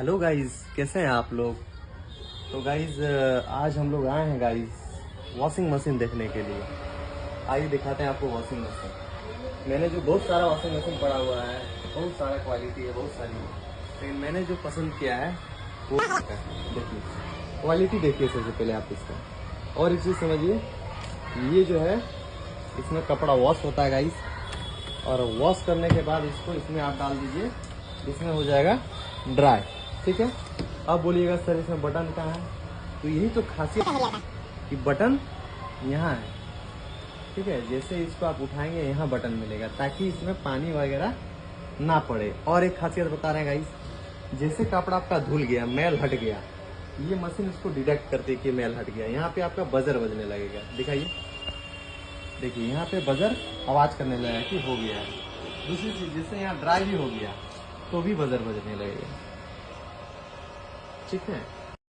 Hello guys, कैसे हैं आप लोग। तो गाइस आज हम लोग आए हैं गाइस वॉशिंग मशीन देखने के लिए। आइए दिखाते हैं आपको वॉशिंग मशीन। मैंने जो बहुत सारा वॉशिंग मशीन पड़ा हुआ है, बहुत सारा क्वालिटी है, बहुत सारी है। लेकिन मैंने जो पसंद किया है वो देखिए, क्वालिटी देखिए सबसे पहले आप इसका। और एक चीज़ समझिए, ये जो है इसमें कपड़ा वॉश होता है गाइस, और वॉश करने के बाद इसको इसमें आप डाल दीजिए, इसमें हो जाएगा ड्राई। ठीक है। अब बोलिएगा सर इसमें बटन कहाँ है, तो यही तो खासियत है कि बटन यहाँ है। ठीक है, जैसे इसको आप उठाएंगे यहाँ बटन मिलेगा ताकि इसमें पानी वगैरह ना पड़े। और एक खासियत बता रहे हैं गाइस, जैसे कपड़ा आपका धुल गया, मैल हट गया, ये मशीन इसको डिटेक्ट करती है कि मैल हट गया। यहाँ पे आपका बजर बजने लगेगा, दिखाइए, देखिए यहाँ पे बजर आवाज करने लगेगा कि हो गया है। दूसरी चीज, जैसे यहाँ ड्राई भी हो गया तो भी बजर बजने लगेगा। ठीक है।